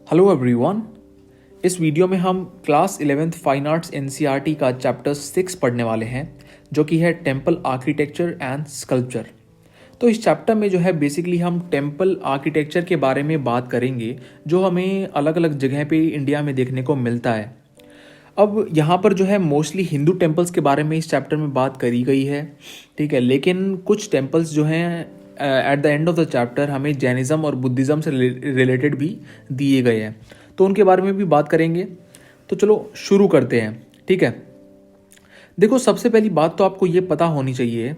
Hello everyone. इस video में हम class 11th fine arts NCERT का चैप्टर 6 पढ़ने वाले हैं, जो कि है टेम्पल आर्किटेक्चर एंड स्कल्पचर। तो इस चैप्टर में जो है बेसिकली हम टेम्पल आर्किटेक्चर के बारे में बात करेंगे, जो हमें अलग अलग जगह पे इंडिया में देखने को मिलता है। अब यहाँ पर जो है मोस्टली हिंदू टेम्पल्स के बारे में इस चैप्टर में बात करी गई है, ठीक है। लेकिन कुछ टेम्पल्स जो हैं at the end of the chapter हमें जैनिज़्म और बुद्धिज़्म से रिलेटेड भी दिए गए हैं, तो उनके बारे में भी बात करेंगे। तो चलो शुरू करते हैं, ठीक है। देखो, सबसे पहली बात तो आपको ये पता होनी चाहिए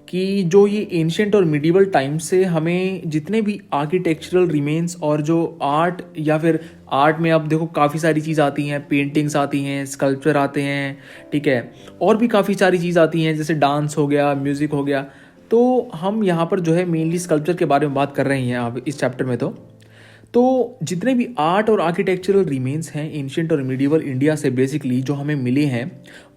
कि जो ये एंशियंट और मिडिवल टाइम से हमें जितने भी आर्किटेक्चरल रिमेन्स और जो आर्ट या फिर आर्ट में अब देखो काफ़ी सारी चीज़ आती हैं, पेंटिंग्स आती हैं, स्कल्पचर आते हैं, ठीक है, और भी काफ़ी सारी चीज़ आती हैं, जैसे डांस हो गया, म्यूज़िक हो गया। तो हम यहाँ पर जो है मेनली स्कल्पचर के बारे में बात कर रहे हैं अब इस चैप्टर में। तो जितने भी आर्ट और आर्किटेक्चरल रिमेन्स हैं एंशियंट और मिडिवल इंडिया से बेसिकली जो हमें मिले हैं,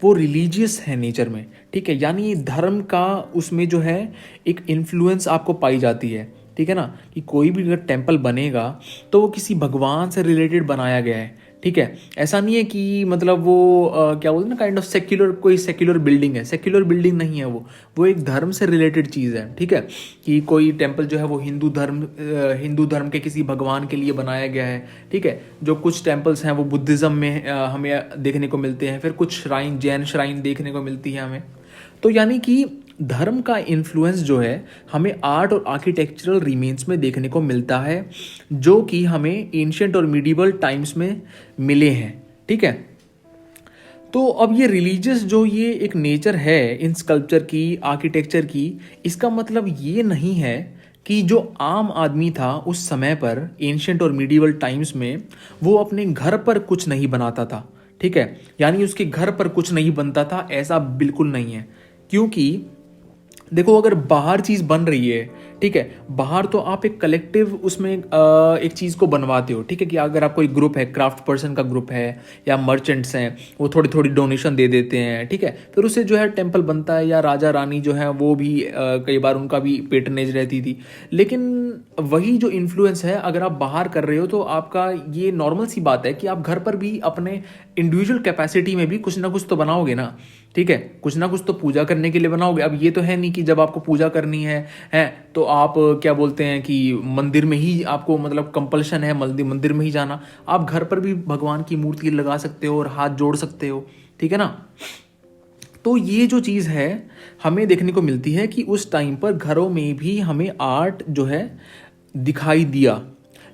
वो रिलीजियस है नेचर में, ठीक है। यानी धर्म का उसमें जो है एक इन्फ्लुएंस आपको पाई जाती है, ठीक है ना, कि कोई भी अगर टेम्पल बनेगा तो वो किसी भगवान से रिलेटेड बनाया गया है, ठीक है। ऐसा नहीं है कि मतलब वो क्या बोलते हैं ना, काइंड ऑफ सेक्युलर, कोई सेक्युलर बिल्डिंग है, सेक्युलर बिल्डिंग नहीं है वो एक धर्म से रिलेटेड चीज़ है, ठीक है। कि कोई टेम्पल जो है वो हिंदू धर्म के किसी भगवान के लिए बनाया गया है, ठीक है। जो कुछ टेम्पल्स हैं वो बुद्धिज़्म में हमें देखने को मिलते हैं, फिर कुछ श्राइन, जैन श्राइन देखने को मिलती है हमें। तो यानी कि धर्म का इन्फ्लुएंस जो है हमें आर्ट और आर्किटेक्चरल रिमेन्स में देखने को मिलता है, जो कि हमें एंशियंट और मिडिवल टाइम्स में मिले हैं, ठीक है। तो अब ये रिलीजियस जो ये एक नेचर है इन स्कल्पचर की, आर्किटेक्चर की, इसका मतलब ये नहीं है कि जो आम आदमी था उस समय पर एंशियंट और मिडिवल टाइम्स में वो अपने घर पर कुछ नहीं बनाता था, ठीक है। यानी उसके घर पर कुछ नहीं बनता था, ऐसा बिल्कुल नहीं है। क्योंकि देखो, अगर बाहर चीज़ बन रही है, ठीक है, बाहर तो आप एक कलेक्टिव उसमें एक चीज़ को बनवाते हो, ठीक है। कि अगर आप कोई ग्रुप है, क्राफ्ट पर्सन का ग्रुप है या मर्चेंट्स हैं, वो थोड़ी थोड़ी डोनेशन दे देते हैं, ठीक है, फिर उससे जो है टेम्पल बनता है। या राजा रानी जो है वो भी कई बार उनका भी पेटर्नेज रहती थी। लेकिन वही जो इन्फ्लुएंस है अगर आप बाहर कर रहे हो तो आपका ये नॉर्मल सी बात है कि आप घर पर भी अपने इंडिविजुअल कैपेसिटी में भी कुछ ना कुछ तो बनाओगे ना, ठीक है। कुछ ना कुछ तो पूजा करने के लिए बनाओगे। अब ये तो है नहीं कि जब आपको पूजा करनी है तो आप क्या बोलते हैं कि मंदिर में ही आपको मतलब कंपल्शन है मंदिर में ही जाना। आप घर पर भी भगवान की मूर्ति लगा सकते हो और हाथ जोड़ सकते हो, ठीक है ना। तो ये जो चीज़ है हमें देखने को मिलती है कि उस टाइम पर घरों में भी हमें आर्ट जो है दिखाई दिया।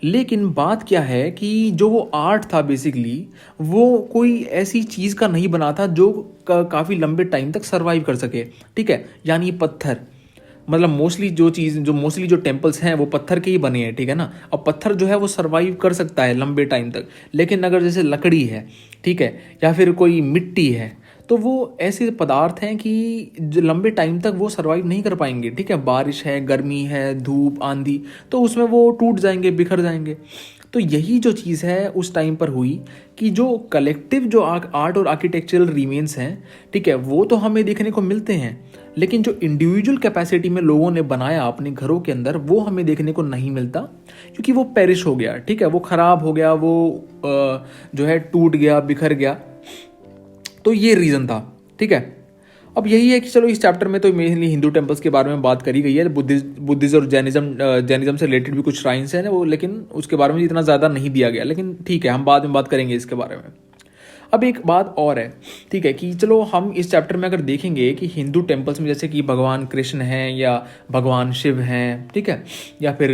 लेकिन बात क्या है कि जो वो आर्ट था बेसिकली वो कोई ऐसी चीज़ का नहीं बना था जो काफ़ी लंबे टाइम तक सरवाइव कर सके, ठीक है। यानी पत्थर, मतलब मोस्टली जो टेम्पल्स हैं वो पत्थर के ही बने हैं, ठीक है ना। अब पत्थर जो है वो सरवाइव कर सकता है लंबे टाइम तक, लेकिन अगर जैसे लकड़ी है, ठीक है, या फिर कोई मिट्टी है, तो वो ऐसे पदार्थ हैं कि जो लंबे टाइम तक वो सरवाइव नहीं कर पाएंगे, ठीक है। बारिश है, गर्मी है, धूप, आंधी, तो उसमें वो टूट जाएंगे, बिखर जाएंगे। तो यही जो चीज़ है उस टाइम पर हुई कि जो कलेक्टिव जो आर्ट और आर्किटेक्चरल रिमेन्स हैं, ठीक है, वो तो हमें देखने को मिलते हैं। लेकिन जो इंडिविजुअल कैपेसिटी में लोगों ने बनाया अपने घरों के अंदर, वो हमें देखने को नहीं मिलता, क्योंकि वो पेरिश हो गया, ठीक है, वो ख़राब हो गया, वो जो है टूट गया, बिखर गया। तो ये रीज़न था, ठीक है। अब यही है कि चलो इस चैप्टर में तो मेनली हिंदू टेम्पल्स के बारे में बात करी गई है। बुद्धिज्म और जैनिज्म से रिलेटेड भी कुछ श्राइन्स हैं वो, लेकिन उसके बारे में इतना ज़्यादा नहीं दिया गया। लेकिन ठीक है, हम बाद में बात करेंगे इसके बारे में। अब एक बात और है, ठीक है, कि चलो हम इस चैप्टर में अगर देखेंगे कि हिंदू टेम्पल्स में जैसे कि भगवान कृष्ण हैं या भगवान शिव हैं, ठीक है, या फिर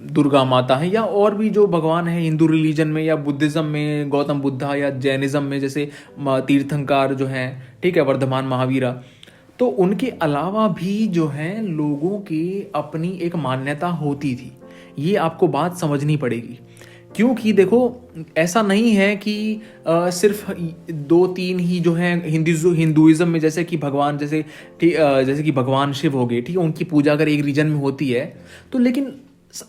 दुर्गा माता हैं, या और भी जो भगवान हैं हिंदू रिलीजन में, या बुद्धिज़्म में गौतम बुद्धा, या जैनिज़्म में जैसे तीर्थंकर जो हैं, ठीक है, वर्धमान महावीरा, तो उनके अलावा भी जो है लोगों की अपनी एक मान्यता होती थी। ये आपको बात समझनी पड़ेगी, क्योंकि देखो ऐसा नहीं है कि सिर्फ दो तीन ही जो हैं हिंदुइज्म में, जैसे कि भगवान जैसे कि भगवान शिव हो गए, ठीक है, उनकी पूजा अगर एक रीजन में होती है तो, लेकिन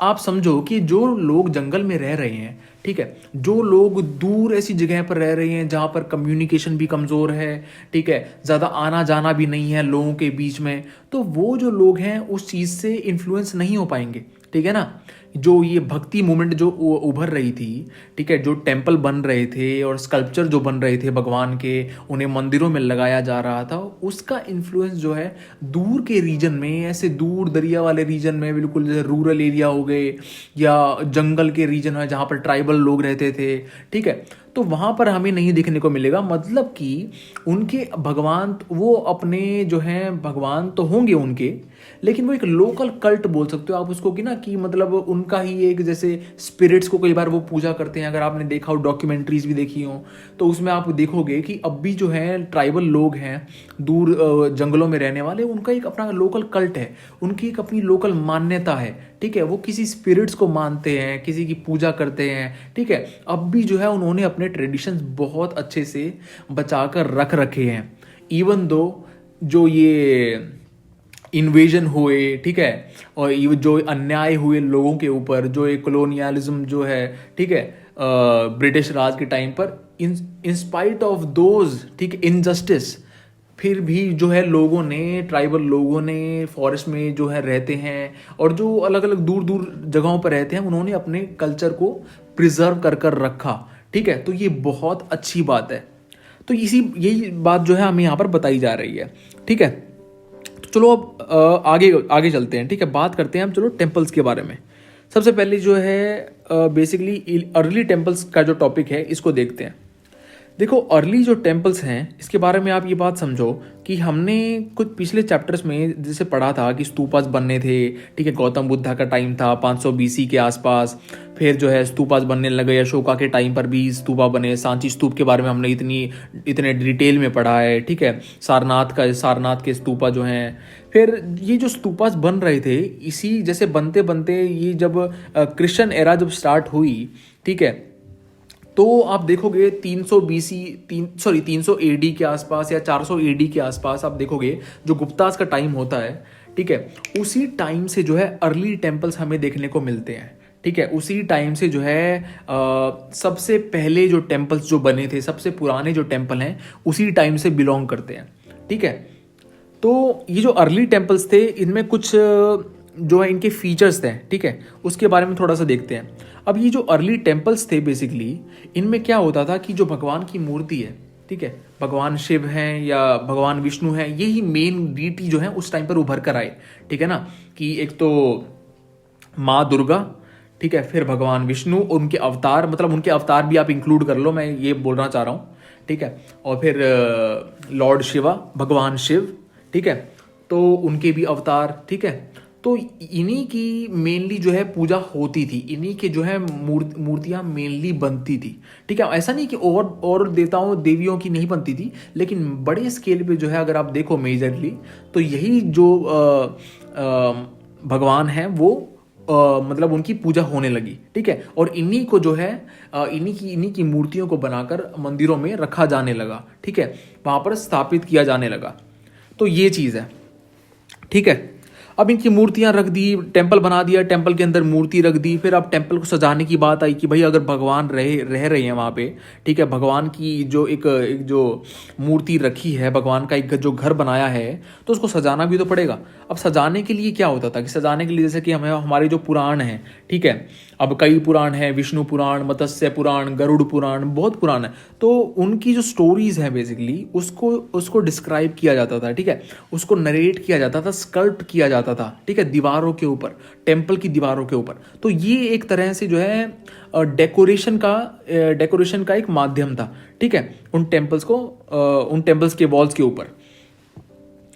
आप समझो कि जो लोग जंगल में रह रहे हैं, ठीक है, जो लोग दूर ऐसी जगह पर रह रहे हैं जहाँ पर कम्युनिकेशन भी कमज़ोर है, ठीक है, ज़्यादा आना जाना भी नहीं है लोगों के बीच में, तो वो जो लोग हैं उस चीज़ से इन्फ्लुएंस नहीं हो पाएंगे, ठीक है ना। जो ये भक्ति मूवमेंट जो उभर रही थी, ठीक है, जो टेम्पल बन रहे थे और स्कल्पचर जो बन रहे थे भगवान के, उन्हें मंदिरों में लगाया जा रहा था, उसका इन्फ्लुएंस जो है दूर के रीजन में, ऐसे दूर दरिया वाले रीजन में, बिल्कुल जैसे रूरल एरिया हो गए या जंगल के रीजन है जहाँ पर ट्राइबल लोग रहते थे, ठीक है, तो वहाँ पर हमें नहीं देखने को मिलेगा। मतलब कि उनके भगवान, वो अपने जो हैं भगवान तो होंगे उनके, लेकिन वो एक लोकल कल्ट बोल सकते हो आप उसको, कि ना कि मतलब उनका ही एक, जैसे स्पिरिट्स को कई बार वो पूजा करते हैं। अगर आपने देखा हो, डॉक्यूमेंट्रीज भी देखी हो, तो उसमें आप देखोगे कि अब भी जो है ट्राइबल लोग हैं दूर जंगलों में रहने वाले, उनका एक अपना लोकल कल्ट है, उनकी एक अपनी लोकल मान्यता है, ठीक है, वो किसी स्पिरिट्स को मानते हैं, किसी की पूजा करते हैं, ठीक है। अब भी जो है उन्होंने अपने ट्रेडिशंस बहुत अच्छे से बचा कर रख रखे हैं, इवन दो जो ये इन्वेजन हुए, ठीक है, और ये जो अन्याय हुए लोगों के ऊपर, जो एक कॉलोनियलिज्म जो है, ठीक है, ब्रिटिश राज के टाइम पर, इन स्पाइट ऑफ दोज, ठीक, इनजस्टिस, फिर भी जो है लोगों ने, ट्राइबल लोगों ने फॉरेस्ट में जो है रहते हैं और जो अलग अलग दूर दूर जगहों पर रहते हैं, उन्होंने अपने कल्चर को प्रिजर्व कर कर रखा, ठीक है। तो ये बहुत अच्छी बात है। तो यही बात जो है हमें यहाँ पर बताई जा रही है, ठीक है। तो चलो अब आगे आगे चलते हैं, ठीक है, बात करते हैं हम चलो टेम्पल्स के बारे में। सबसे पहले जो है बेसिकली अर्ली टेम्पल्स का जो टॉपिक है इसको देखते हैं। देखो, अर्ली जो टेम्पल्स हैं इसके बारे में आप ये बात समझो कि हमने कुछ पिछले चैप्टर्स में जैसे पढ़ा था कि स्तूपास बनने थे, ठीक है, गौतम बुद्धा का टाइम था 500 BC के आसपास, फिर जो है स्तूपास बनने लगे, अशोका के टाइम पर भी स्तूपा बने, सांची स्तूप के बारे में हमने इतने डिटेल में पढ़ा है, ठीक है, सारनाथ के स्तूपा जो हैं। फिर ये जो स्तूपास बन रहे थे, इसी जैसे बनते बनते ये जब क्रिश्चियन एरा जब स्टार्ट हुई, ठीक है, तो आप देखोगे 300 AD के आसपास या 400 AD के आसपास आप देखोगे जो गुप्तास का टाइम होता है, ठीक है, उसी टाइम से जो है अर्ली टेम्पल्स हमें देखने को मिलते हैं, ठीक है। उसी टाइम से जो है सबसे पहले जो टेम्पल्स जो बने थे, सबसे पुराने जो टेम्पल हैं, उसी टाइम से बिलोंग करते हैं, ठीक है। तो ये जो अर्ली टेम्पल्स थे, इनमें कुछ जो है इनके फीचर्स थे, ठीक है, उसके बारे में थोड़ा सा देखते हैं। अब ये जो अर्ली टेम्पल्स थे बेसिकली, इनमें क्या होता था कि जो भगवान की मूर्ति है, ठीक है, भगवान शिव हैं या भगवान विष्णु हैं, यही मेन डीटी जो है उस टाइम पर उभर कर आए, ठीक है ना, कि एक तो माँ दुर्गा, ठीक है, फिर भगवान विष्णु, उनके अवतार, मतलब उनके अवतार भी आप इंक्लूड कर लो, मैं ये बोलना चाह रहा हूँ, ठीक है, और फिर लॉर्ड शिवा, भगवान शिव, ठीक है, तो उनके भी अवतार, ठीक है। तो इन्हीं की मेनली जो है पूजा होती थी, इन्हीं के जो है मूर्तियां मेनली बनती थी, ठीक है। ऐसा नहीं कि और देवताओं देवियों की नहीं बनती थी, लेकिन बड़े स्केल पे जो है अगर आप देखो मेजरली, तो यही जो भगवान हैं वो मतलब उनकी पूजा होने लगी, ठीक है, और इन्हीं को जो है इन्हीं की मूर्तियों को बनाकर मंदिरों में रखा जाने लगा, ठीक है, वहां पर स्थापित किया जाने लगा। तो ये चीज़ है, ठीक है। अब इनकी मूर्तियां रख दी, टेम्पल बना दिया, टेम्पल के अंदर मूर्ति रख दी, फिर अब टेम्पल को सजाने की बात आई कि भाई अगर भगवान रह रहे हैं वहाँ पे, ठीक है, भगवान की जो एक जो मूर्ति रखी है, भगवान का एक जो घर बनाया है, तो उसको सजाना भी तो पड़ेगा। अब सजाने के लिए क्या होता था कि सजाने के लिए जैसे कि हमें हमारे जो पुराण हैं, ठीक है, अब कई पुराण हैं, विष्णु पुराण, मत्स्य पुराण, गरुड़ पुराण, बहुत पुराण है, तो उनकी जो स्टोरीज हैं बेसिकली उसको डिस्क्राइब किया जाता था, ठीक है, उसको नरेट किया जाता था, स्कल्प्ट किया जाता था, ठीक है, दीवारों के ऊपर, टेम्पल की दीवारों के ऊपर। तो ये एक तरह से जो है डेकोरेशन का एक माध्यम था, ठीक है, उन टेम्पल्स के वॉल्स के ऊपर।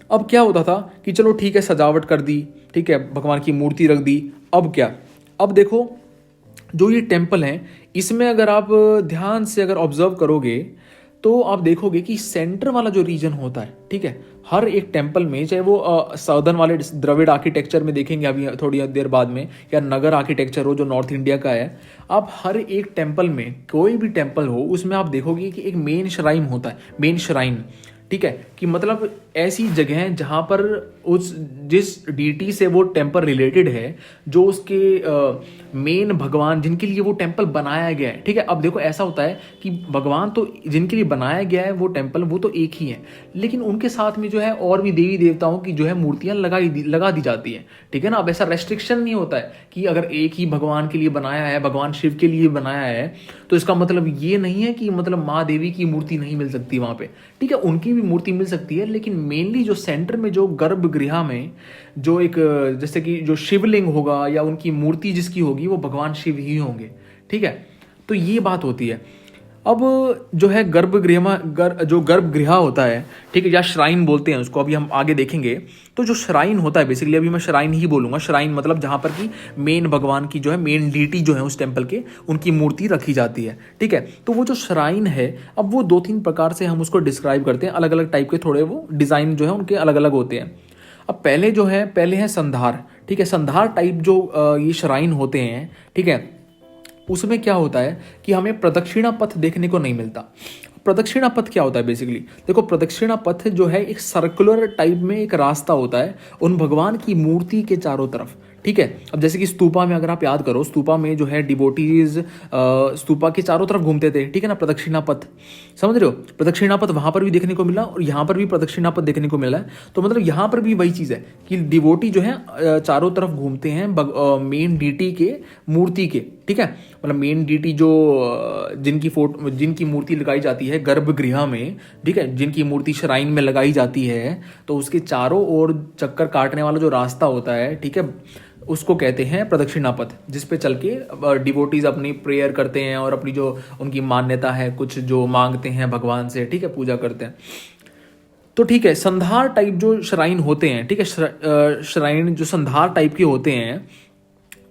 अब क्या होता था कि चलो ठीक है, सजावट कर दी, ठीक है, भगवान की मूर्ति रख दी, अब क्या, अब देखो जो ये टेम्पल हैं, इसमें अगर आप ध्यान से अगर ऑब्जर्व करोगे तो आप देखोगे कि सेंटर वाला जो रीजन होता है, ठीक है, हर एक टेम्पल में, चाहे वो साउदर्न वाले द्रविड़ आर्किटेक्चर में देखेंगे अभी थोड़ी देर बाद में, या नगर आर्किटेक्चर हो जो नॉर्थ इंडिया का है, आप हर एक टेम्पल में, कोई भी टेम्पल हो, उसमें आप देखोगे कि एक मेन श्राइन होता है, मेन श्राइन, ठीक है, कि मतलब ऐसी जगह जहाँ पर उस जिस डीटी से वो टेम्पल रिलेटेड है, जो उसके मेन भगवान जिनके लिए वो टेम्पल बनाया गया है। ठीक है, अब देखो ऐसा होता है कि भगवान तो जिनके लिए बनाया गया है वो टेम्पल वो तो एक ही है, लेकिन उनके साथ में जो है और भी देवी देवताओं की जो है मूर्तियां लगा दी जाती हैं। ठीक है ना, अब ऐसा रेस्ट्रिक्शन नहीं होता है कि अगर एक ही भगवान के लिए बनाया है, भगवान शिव के लिए बनाया है, तो इसका मतलब ये नहीं है कि मतलब माँ देवी की मूर्ति नहीं मिल सकती वहां पे। ठीक है, उनकी भी मूर्ति मिल सकती है, लेकिन मेनली जो सेंटर में जो गर्भगृह में जो एक जैसे कि जो शिवलिंग होगा या उनकी मूर्ति जिसकी होगी वो भगवान शिव ही होंगे। ठीक है, तो ये बात होती है। अब जो है गर्भगृह में जो गर्भगृह होता है, ठीक है, या श्राइन बोलते हैं उसको, अभी हम आगे देखेंगे। तो जो श्राइन होता है बेसिकली, अभी मैं श्राइन ही बोलूंगा। श्राइन मतलब जहां पर कि मेन भगवान की जो है मेन डीटी जो है उस टेम्पल के उनकी मूर्ति रखी जाती है। ठीक है, तो वो जो श्राइन है, अब वो 2-3 प्रकार से हम उसको डिस्क्राइब करते हैं, अलग अलग टाइप के, थोड़े वो डिजाइन जो है उनके अलग अलग होते हैं। अब पहले है संधार। ठीक है, संधार टाइप जो ये श्राइन होते हैं, ठीक है, उसमें क्या होता है कि हमें प्रदक्षिणा पथ देखने को नहीं मिलता। प्रदक्षिणा पथ क्या होता है बेसिकली, देखो प्रदक्षिणा पथ जो है एक सर्कुलर टाइप में एक रास्ता होता है उन भगवान की मूर्ति के चारों तरफ। ठीक है, अब जैसे कि स्तूपा में अगर आप याद करो, स्तूपा में जो है डिवोटीज स्तूपा के चारों तरफ घूमते थे। ठीक है ना, प्रदक्षिणा पथ, समझ रहे हो, प्रदक्षिणा पथ वहां पर भी देखने को मिला और यहाँ पर भी प्रदक्षिणा पथ देखने को मिला है। तो मतलब यहाँ पर भी वही चीज है कि डिवोटी जो है चारों तरफ घूमते हैं मेन डीटी के मूर्ति के। ठीक है, मतलब मेन डीटी जो जिनकी मूर्ति लगाई जाती है गर्भगृह में, ठीक है, जिनकी मूर्ति श्राइन में लगाई जाती है, तो उसके चारों ओर चक्कर काटने वाला जो रास्ता होता है, ठीक है, उसको कहते हैं प्रदक्षिणा पथ, जिस पे चल के डिवोटीज अपनी प्रेयर करते हैं और अपनी जो उनकी मान्यता है, कुछ जो मांगते हैं भगवान से, ठीक है, पूजा करते हैं। तो ठीक है, संधार टाइप जो श्राइन होते हैं, ठीक है, श्राइन जो संधार टाइप के होते हैं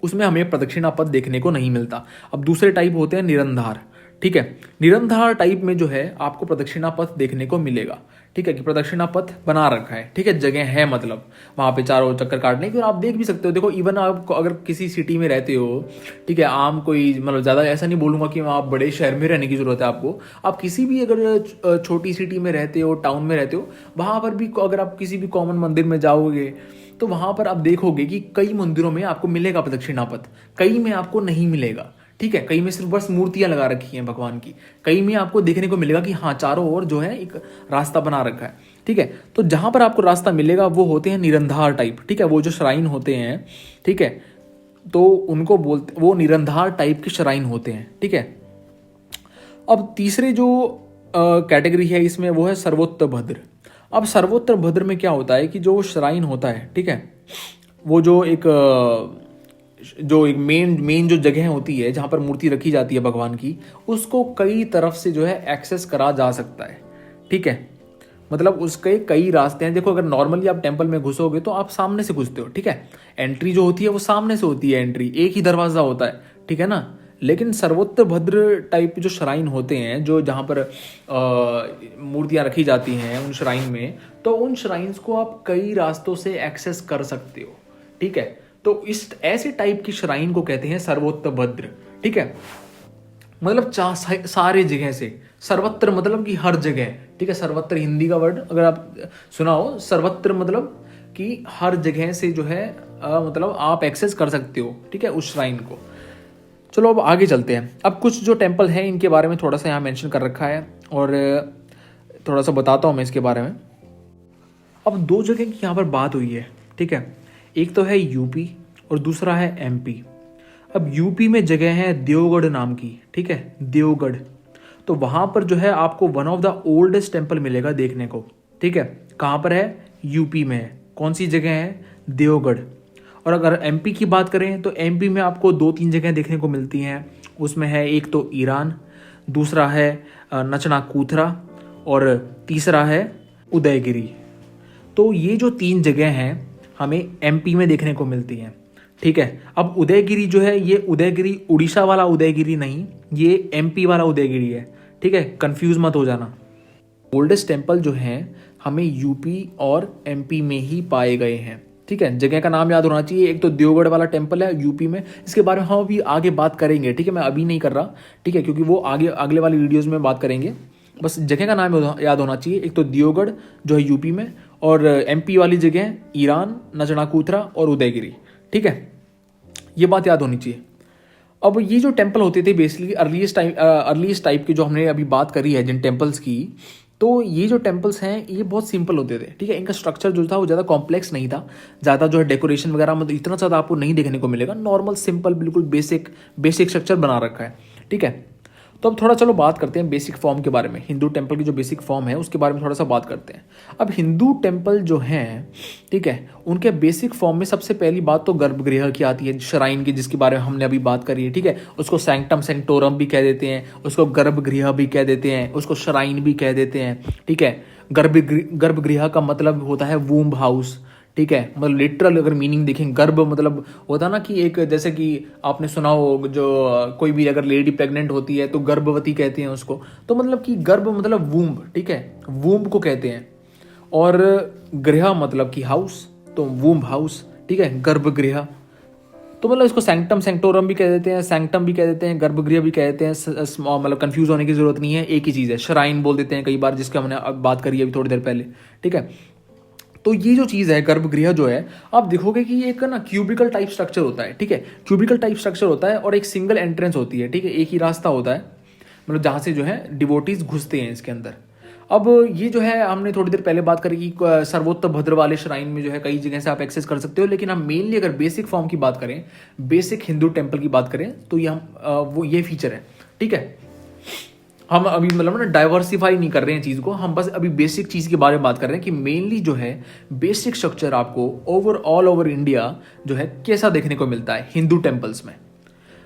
उसमें हमें प्रदक्षिणा पथ देखने को नहीं मिलता। अब दूसरे टाइप होते हैं निरंधार। ठीक है, निरंधार टाइप में जो है आपको प्रदक्षिणा पथ देखने को मिलेगा। ठीक है, कि प्रदक्षिणा पथ बना रखा है, ठीक है, जगह है, मतलब वहां पे चारों चक्कर काटने की, और आप देख भी सकते हो। देखो इवन आप अगर किसी सिटी में रहते हो, ठीक है, आम कोई मतलब ज्यादा ऐसा नहीं बोलूंगा कि आप बड़े शहर में रहने की जरूरत है आपको, आप किसी भी अगर छोटी सिटी में रहते हो, टाउन में रहते हो, वहां पर भी अगर आप किसी भी कॉमन मंदिर में जाओगे तो वहां पर आप देखोगे कि कई मंदिरों में आपको मिलेगा प्रदक्षिणा पथ, कई में आपको नहीं मिलेगा। ठीक है, कई में सिर्फ बस मूर्तियां लगा रखी हैं भगवान की, कई में आपको देखने को मिलेगा कि हाँ चारों ओर जो है एक रास्ता बना रखा है। ठीक है, तो जहां पर आपको रास्ता मिलेगा वो होते हैं निरंधार टाइप। ठीक है, वो जो श्राइन होते हैं, ठीक है, तो उनको बोलते, वो निरंधार टाइप के श्राइन होते हैं। ठीक है, अब तीसरे जो कैटेगरी है इसमें वो है सर्वोत्तर भद्र। अब सर्वोत्तर भद्र में क्या होता है कि जो श्राइन होता है, ठीक है, वो जो एक मेन जो जगह होती है जहां पर मूर्ति रखी जाती है भगवान की, उसको कई तरफ से जो है एक्सेस करा जा सकता है। ठीक है, मतलब उसके कई रास्ते हैं। देखो अगर नॉर्मली आप टेंपल में घुसोगे तो आप सामने से घुसते हो, ठीक है, एंट्री जो होती है वो सामने से होती है, एंट्री एक ही दरवाजा होता है, ठीक है ना। लेकिन सर्वोत्तर भद्र टाइप जो श्राइन होते हैं, जो जहाँ पर मूर्तियाँ रखी जाती हैं उन श्राइन में, तो उन श्राइन्स को आप कई रास्तों से एक्सेस कर सकते हो। ठीक है, तो इस ऐसे टाइप की श्राइन को कहते हैं सर्वोत्तर भद्र। ठीक है, मतलब सारे जगह से, सर्वत्र मतलब कि हर जगह। ठीक है, सर्वत्र हिंदी का वर्ड अगर आप सुना हो, सर्वत्र मतलब कि हर जगह से जो है मतलब आप एक्सेस कर सकते हो, ठीक है, उस श्राइन को। चलो अब आगे चलते हैं। अब कुछ जो टेम्पल हैं इनके बारे में थोड़ा सा यहाँ मेंशन कर रखा है और थोड़ा सा बताता हूँ मैं इसके बारे में। अब दो जगह की यहाँ पर बात हुई है, ठीक है, एक तो है यूपी और दूसरा है एमपी। अब यूपी में जगह है देवगढ़ नाम की, ठीक है, देवगढ़। तो वहाँ पर जो है आपको one of the oldest temple मिलेगा देखने को। ठीक है, कहाँ पर है, यूपी में है। कौन सी जगह है, देवगढ़। और अगर एमपी की बात करें तो एमपी में आपको 2-3 जगह देखने को मिलती हैं। उसमें है एक तो ईरान, दूसरा है नचना कूथरा और तीसरा है उदयगिरी। तो ये जो 3 जगह हैं हमें एमपी में देखने को मिलती हैं। ठीक है, अब उदयगिरी जो है, ये उदयगिरी उड़ीसा वाला उदयगिरी नहीं, ये एमपी वाला उदयगिरी है। ठीक है, कंफ्यूज मत हो जाना। ओल्डेस्ट टेम्पल जो हैं हमें यूपी और एमपी में ही पाए गए हैं। ठीक है, जगह का नाम याद होना चाहिए। एक तो देवगढ़ वाला टेम्पल है यूपी में, इसके बारे में हम अभी आगे बात करेंगे। ठीक है, मैं अभी नहीं कर रहा, ठीक है, क्योंकि वो आगे अगले वाली वीडियोस में बात करेंगे। बस जगह का नाम याद होना चाहिए। एक तो देवगढ़ जो है यूपी में, और एमपी वाली जगह ईरान, नचनाकूथरा और उदयगिरी, ठीक है, ये बात याद होनी चाहिए। अब ये जो टेम्पल होते थे बेसिकली अर्लीस्ट टाइप की जो हमने अभी बात करी है जिन टेम्पल्स की, तो ये जो टेम्पल्स हैं ये बहुत सिंपल होते थे, ठीक है। इनका स्ट्रक्चर जो था वो ज़्यादा कॉम्प्लेक्स नहीं था, ज़्यादा जो है डेकोरेशन वगैरह मतलब इतना ज़्यादा आपको नहीं देखने को मिलेगा, नॉर्मल सिंपल बिल्कुल बेसिक स्ट्रक्चर बना रखा है, ठीक है। तो अब थोड़ा चलो बात करते हैं बेसिक फॉर्म के बारे में, हिंदू टेम्पल की जो बेसिक फॉर्म है उसके बारे में थोड़ा सा बात करते हैं। अब हिंदू टेम्पल जो हैं, ठीक है, उनके बेसिक फॉर्म में सबसे पहली बात तो गर्भगृह की आती है, श्राइन की, जिसके बारे में हमने अभी बात करी है, ठीक है। उसको सैंक्टम सेंक्टोरम भी कह देते हैं, उसको गर्भगृह भी कह देते हैं, उसको श्राइन भी कह देते हैं, ठीक है। गर्भगृह का मतलब होता है वूम्ब हाउस, ठीक है, मतलब लिटरल अगर मीनिंग देखें, गर्भ मतलब होता ना कि एक, जैसे कि आपने सुना हो जो कोई भी अगर लेडी प्रेग्नेंट होती है तो गर्भवती कहते हैं उसको, तो मतलब कि गर्भ मतलब वूम्ब, ठीक है, वूम्ब को कहते हैं। और गृह मतलब कि हाउस, तो वूम्ब हाउस, ठीक है, गर्भगृह। तो मतलब इसको सैंक्टम सेंक्टोरम भी कह देते हैं, सैंक्टम भी कह देते हैं, गर्भगृह भी कह देते हैं, मतलब कंफ्यूज होने की जरूरत नहीं है, एक ही चीज़ है। श्राइन बोल देते हैं कई बार, जिसका हमने अब बात करी अभी थोड़ी देर पहले, ठीक है। तो ये जो चीज़ है गर्भगृह जो है, आप देखोगे कि एक ना क्यूबिकल टाइप स्ट्रक्चर होता है, ठीक है, क्यूबिकल टाइप स्ट्रक्चर होता है और एक सिंगल एंट्रेंस होती है, ठीक है, एक ही रास्ता होता है, मतलब जहाँ से जो है डिवोटीज घुसते हैं इसके अंदर। अब ये जो है हमने थोड़ी देर पहले बात करी कि सर्वोत्तम भद्र वाले श्राइन में जो है कई जगह से आप एक्सेस कर सकते हो, लेकिन हम मेनली अगर बेसिक फॉर्म की बात करें, बेसिक हिंदू टेम्पल की बात करें, तो ये वो ये फीचर है, ठीक है। हम अभी मतलब ना डाइवर्सिफाई नहीं कर रहे हैं चीज़ को, हम बस अभी बेसिक चीज़ के बारे में बात कर रहे हैं कि मेनली जो है बेसिक स्ट्रक्चर आपको ऑल ओवर इंडिया जो है कैसा देखने को मिलता है हिंदू टेम्पल्स में।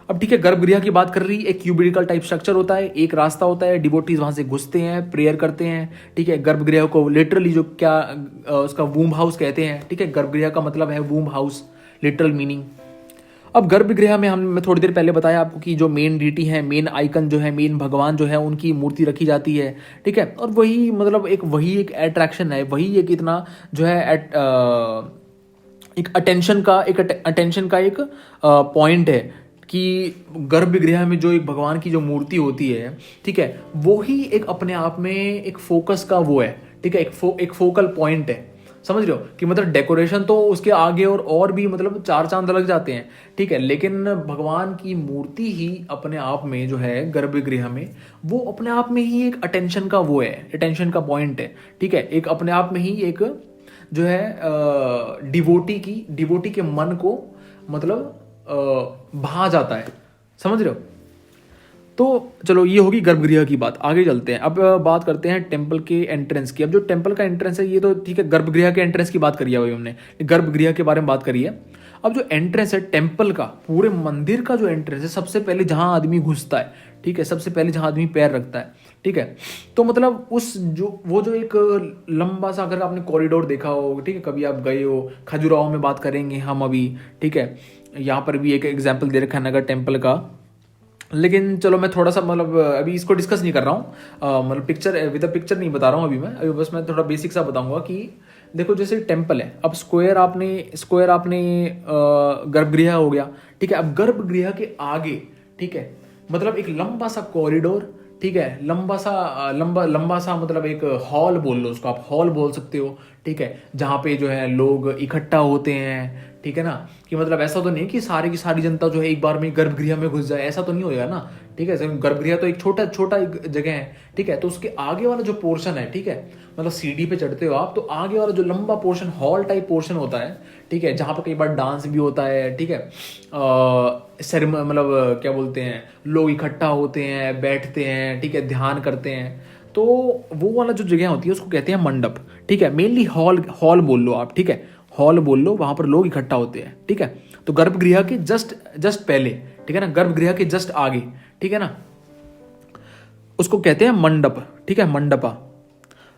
अब ठीक है, गर्भगृह की बात कर रही, एक क्यूबिकल टाइप स्ट्रक्चर होता है, एक रास्ता होता है, डिवोटीज वहां से घुसते हैं, प्रेयर करते हैं, ठीक है। गर्भगृह को लिटरली जो क्या उसका वूम्ब हाउस कहते हैं, ठीक है, गर्भगृह का मतलब है वूम्ब हाउस, लिटरल मीनिंग। अब गर्भगृह में मैं थोड़ी देर पहले बताया आपको कि जो मेन डीटी है, मेन आइकन जो है, मेन भगवान जो है, उनकी मूर्ति रखी जाती है, ठीक है। और वही मतलब वही एक अट्रैक्शन है, वही एक इतना जो है एक अटेंशन का एक पॉइंट है कि गर्भगृह में जो एक भगवान की जो मूर्ति होती है, ठीक है, वो ही एक अपने आप में एक फोकस का वो है, ठीक है, एक फोकल पॉइंट है। समझ रहे हो कि मतलब डेकोरेशन तो उसके आगे और भी मतलब चार चांद लग जाते हैं, ठीक है, लेकिन भगवान की मूर्ति ही अपने आप में जो है गर्भगृह में, वो अपने आप में ही एक अटेंशन का वो है, अटेंशन का पॉइंट है, ठीक है। एक अपने आप में ही एक जो है डिवोटी के मन को मतलब भा जाता है, समझ रहे हो। तो चलो ये होगी गर्भगृह की बात, आगे चलते हैं। अब बात करते हैं टेम्पल के एंट्रेंस की। अब जो टेम्पल का एंट्रेंस है ये तो ठीक है, गर्भगृह के एंट्रेंस की बात करी है भाई हमने, गर्भगृह के बारे में बात करी है। अब जो एंट्रेंस है टेम्पल का, पूरे मंदिर का जो एंट्रेंस है, सबसे पहले जहां आदमी घुसता है, ठीक है, सबसे पहले जहां आदमी पैर रखता है, ठीक है, तो मतलब वो जो एक लंबा सा, अगर आपने कॉरिडोर देखा हो, ठीक है, कभी आप गए हो, खजुराहो में बात करेंगे हम अभी, ठीक है, यहाँ पर भी एक एग्जाम्पल दे रखा है नगर टेम्पल का। लेकिन चलो मैं थोड़ा सा मतलब अभी इसको डिस्कस नहीं कर रहा हूँ, मतलब पिक्चर विद पिक्चर नहीं बता रहा हूँ अभी बस मैं थोड़ा बेसिक सा बताऊंगा कि देखो जैसे टेम्पल है, अब स्क्वायर आपने गर्भगृह हो गया, ठीक है। अब गर्भगृह के आगे, ठीक है, मतलब एक लंबा सा कॉरिडोर, ठीक है, लंबा सा मतलब एक हॉल बोल लो उसको, आप हॉल बोल सकते हो, ठीक है, जहाँ पे जो है लोग इकट्ठा होते हैं, ठीक है ना, कि मतलब ऐसा तो नहीं कि सारी की सारी जनता जो है एक बार में गर्भगृह में घुस जाए, ऐसा तो नहीं होगा ना, ठीक है। गर्भगृह तो एक छोटा एक जगह है, ठीक है, तो उसके आगे वाला जो पोर्शन है, ठीक है, मतलब सीढ़ी पे चढ़ते हो आप, तो आगे वाला जो लंबा पोर्शन, हॉल टाइप पोर्शन होता है, ठीक है, जहाँ पर कई बार डांस भी होता है, ठीक है, मतलब क्या बोलते हैं, लोग इकट्ठा होते हैं, बैठते हैं, ठीक है, ध्यान करते हैं, तो वो वाला जो जगह होती है उसको कहते हैं मंडप, ठीक है। मेनली हॉल बोल लो आप, ठीक है, हॉल बोल लो, वहां पर लोग इकट्ठा होते हैं, ठीक है। तो गर्भगृह के जस्ट पहले, ठीक है ना, गर्भगृह के जस्ट आगे, ठीक है ना, उसको कहते हैं मंडप, ठीक है, मंडपा।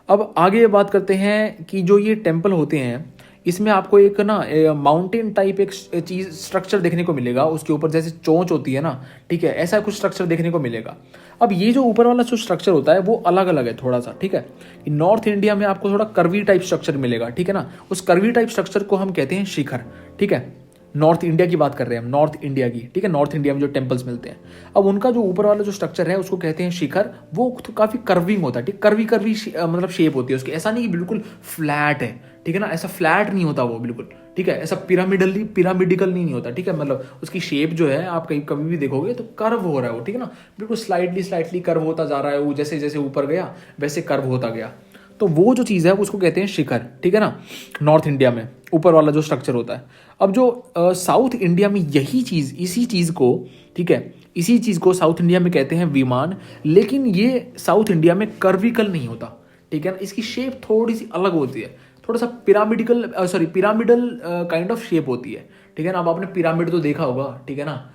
अब आगे बात करते हैं कि जो ये टेम्पल होते हैं, इसमें आपको एक ना माउंटेन टाइप एक चीज स्ट्रक्चर देखने को मिलेगा, उसके ऊपर जैसे चोंच होती है ना, ठीक है, ऐसा कुछ स्ट्रक्चर देखने को मिलेगा। अब ये जो ऊपर वाला जो स्ट्रक्चर होता है वो अलग अलग है थोड़ा सा, ठीक है। नॉर्थ इंडिया में आपको थोड़ा कर्वी टाइप स्ट्रक्चर मिलेगा, ठीक है ना, उस कर्वी टाइप स्ट्रक्चर को हम कहते हैं शिखर, ठीक है, नॉर्थ इंडिया की बात कर रहे हैं हम, नॉर्थ इंडिया की, ठीक है, नॉर्थ इंडिया में जो टेम्पल्स मिलते हैं। अब उनका जो ऊपर वाला जो स्ट्रक्चर है उसको कहते हैं शिखर। वो तो काफ़ी कर्विंग होता है, ठीक, कर्वी कर्वी मतलब शेप होती है उसकी, ऐसा नहीं कि बिल्कुल फ्लैट है, ठीक है ना, ऐसा फ्लैट नहीं होता वो बिल्कुल, ठीक है, ऐसा पिरामिडिकल नहीं होता, ठीक है, मतलब उसकी शेप जो है आप कहीं कभी भी देखोगे तो कर्व हो रहा है वो, ठीक है ना, बिल्कुल स्लाइटली कर्व होता जा रहा है वो, जैसे जैसे ऊपर गया वैसे कर्व होता गया। तो वो जो चीज़ है उसको कहते हैं शिखर, ठीक है ना, नॉर्थ इंडिया में ऊपर वाला जो स्ट्रक्चर होता है। अब जो साउथ इंडिया में यही चीज़, इसी चीज़ को, ठीक है, इसी चीज़ को साउथ इंडिया में कहते हैं विमान। लेकिन ये साउथ इंडिया में कर्विकल नहीं होता, ठीक है ना, इसकी शेप थोड़ी सी अलग होती है, थोड़ा सा पिरामिडल काइंड ऑफ शेप होती है, ठीक है ना। अब आपने पिरामिड तो देखा होगा, ठीक है ना,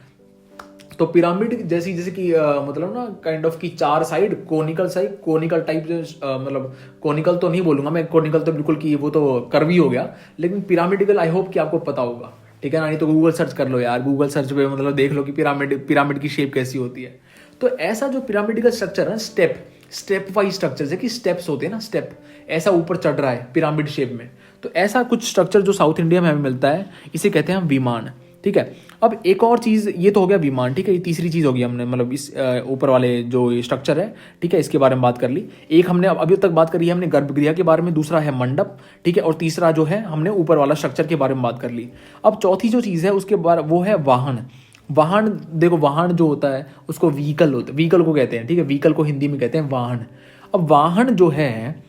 तो पिरामिड जैसी, जैसे कि मतलब ना काइंड ऑफ की चार साइड कोनिकल टाइप, मतलब कोनिकल तो नहीं बोलूंगा मैं, कोनिकल तो बिल्कुल की वो तो कर्वी हो गया, लेकिन पिरामिडिकल आई होप कि आपको पता होगा, ठीक है ना, नहीं तो गूगल सर्च कर लो यार, गूगल सर्च पे मतलब देख लो कि पिरामिड की शेप कैसी होती है। तो ऐसा जो पिरामिडिकल स्ट्रक्चर है, स्टेप वाइज स्ट्रक्चर, जैसे कि स्टेप्स होते हैं ना, स्टेप ऐसा ऊपर चढ़ रहा है पिरामिड शेप में, तो ऐसा कुछ स्ट्रक्चर जो साउथ इंडिया में हमें मिलता है इसे कहते हैं हम विमान, ठीक है। अब एक और चीज़, ये तो हो गया विमान, ठीक है, ये तीसरी चीज़ होगी, हमने मतलब इस ऊपर वाले जो स्ट्रक्चर है, ठीक है, इसके बारे में बात कर ली। एक हमने अभी तक बात करी है हमने गर्भगृह के बारे में, दूसरा है मंडप, ठीक है, और तीसरा जो है हमने ऊपर वाला स्ट्रक्चर के बारे में बात कर ली। अब चौथी जो चीज़ है उसके बारे वो है वाहन। देखो वाहन जो होता है उसको व्हीकल को कहते हैं, ठीक है, व्हीकल को हिंदी में कहते हैं वाहन। अब वाहन जो है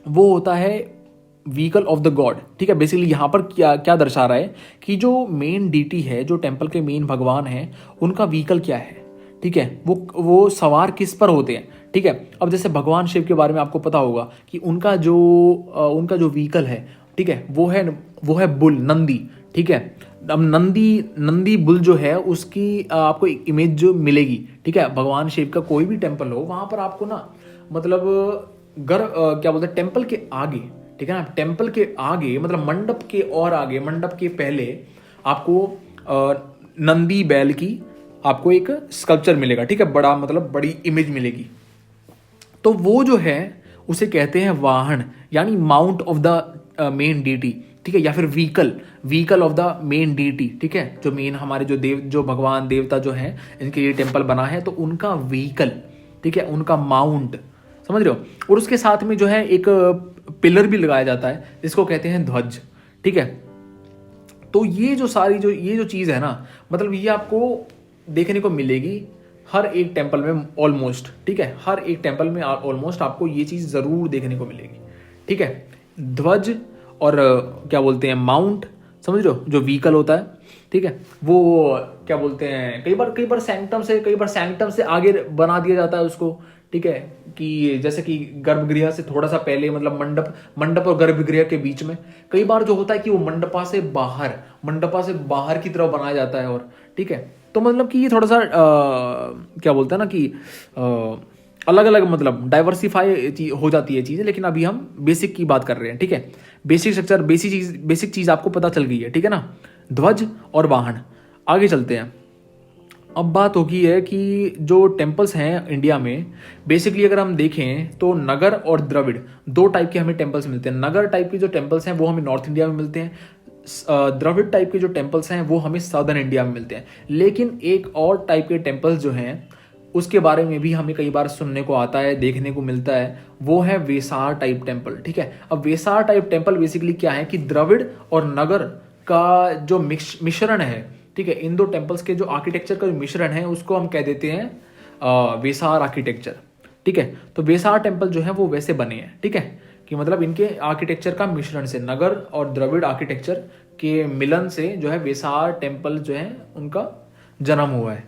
वो होता है व्हीकल ऑफ द गॉड, ठीक है। बेसिकली यहाँ पर क्या क्या दर्शा रहा है कि जो मेन डीटी है, जो टेम्पल के मेन भगवान है, उनका व्हीकल क्या है, ठीक है, वो सवार किस पर होते हैं, ठीक है। अब जैसे भगवान शिव के बारे में आपको पता होगा कि उनका जो व्हीकल है, ठीक है, वो है बुल, नंदी, ठीक है। अब नंदी बुल जो है उसकी आपको इमेज जो मिलेगी, ठीक है, भगवान शिव का कोई भी टेम्पल हो वहां पर आपको ना, मतलब क्या बोलते हैं, टेम्पल के आगे, ठीक है ना, टेम्पल के आगे मतलब मंडप के और आगे, मंडप के पहले आपको नंदी बैल की आपको एक स्कल्पचर मिलेगा, ठीक है, बड़ा मतलब बड़ी इमेज मिलेगी। तो वो जो है उसे कहते हैं वाहन, यानी mount of the main deity, ठीक है, या फिर vehicle of the main deity, ठीक है, जो मेन हमारे जो भगवान देवता जो हैं इनके लिए टेम्पल बना है, तो उनका व्हीकल, ठीक है, उनका माउंट, समझ रहे हो। और उसके साथ में जो है एक पिलर भी लगाया जाता है जिसको कहते हैं ध्वज, ठीक है। तो ये जो चीज़ है ना, मतलब ये आपको देखने को मिलेगी हर एक टेम्पल में ऑलमोस्ट, ठीक है, हर एक टेम्पल में ऑलमोस्ट आपको ये चीज़ ज़रूर देखने को मिलेगी, ठीक है, ध्वज और क्या बोलते हैं माउंट, समझ रहे हो, जो व्हीकल होता है, ठीक है, वो क्या बोलते हैं, कई बार सैंक्टम से आगे बना दिया जाता है उसको, ठीक है, कि जैसे कि गर्भगृह से थोड़ा सा पहले, मतलब मंडप और गर्भगृह के बीच में कई बार जो होता है कि वो मंडपा से बाहर की तरफ बनाया जाता है, और ठीक है, तो मतलब कि ये थोड़ा सा क्या बोलते हैं ना कि अलग अलग मतलब डाइवर्सिफाई हो जाती है चीज़ें। लेकिन अभी हम बेसिक की बात कर रहे हैं, ठीक है, बेसिक स्ट्रक्चर, बेसिक चीज़ आपको पता चल गई है, ठीक है ना, ध्वज और वाहन। आगे चलते हैं। अब बात होगी है कि जो टेम्पल्स हैं इंडिया में, बेसिकली अगर हम देखें तो नगर और द्रविड़ दो टाइप के हमें टेम्पल्स मिलते हैं। नगर टाइप के जो टेम्पल्स हैं वो हमें नॉर्थ इंडिया में मिलते हैं, द्रविड़ टाइप के जो टेम्पल्स हैं वो हमें साउदर्न इंडिया में मिलते हैं। लेकिन एक और टाइप के टेम्पल्स जो हैं उसके बारे में भी हमें कई बार सुनने को आता है, देखने को मिलता है, वो है वेसार टाइप टेम्पल, ठीक है। अब वेसार टाइप टेम्पल बेसिकली क्या है कि द्रविड़ और नगर का जो मिश्रण है, ठीक है, इन दो टेम्पल्स के जो आर्किटेक्चर का जो मिश्रण है उसको हम कह देते हैं वेसार आर्किटेक्चर, ठीक है। तो वेसार टेम्पल जो है वो वैसे बने हैं, ठीक है, कि मतलब इनके आर्किटेक्चर का मिश्रण से, नगर और द्रविड़ आर्किटेक्चर के मिलन से जो है वेसार टेम्पल जो है उनका जन्म हुआ है।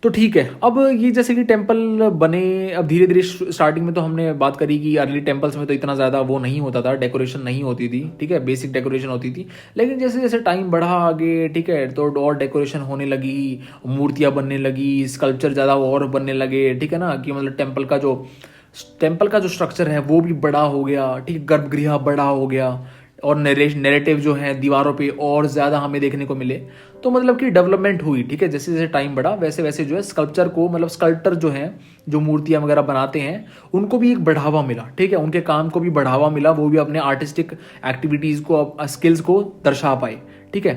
तो ठीक है, अब ये जैसे कि टेम्पल बने, अब धीरे धीरे स्टार्टिंग में तो हमने बात करी कि अर्ली टेम्पल्स में तो इतना ज़्यादा वो नहीं होता था, डेकोरेशन नहीं होती थी, ठीक है, बेसिक डेकोरेशन होती थी। लेकिन जैसे जैसे टाइम बढ़ा आगे, ठीक है, तो और डेकोरेशन होने लगी, मूर्तियाँ बनने लगी, स्कल्पचर ज़्यादा और बनने लगे, ठीक है ना, कि मतलब टेम्पल का जो स्ट्रक्चर है वो भी बड़ा हो गया, ठीक है, गर्भगृह बड़ा हो गया, और नैरेटिव जो है दीवारों पे और ज़्यादा हमें देखने को मिले। तो मतलब कि डेवलपमेंट हुई, ठीक है। जैसे जैसे टाइम बढ़ा वैसे वैसे जो है स्कल्पचर को, मतलब स्कल्पटर जो है जो मूर्तियां वगैरह बनाते हैं उनको भी एक बढ़ावा मिला, ठीक है। उनके काम को भी बढ़ावा मिला, वो भी अपने आर्टिस्टिक एक्टिविटीज़ को, स्किल्स को दर्शा पाए, ठीक है।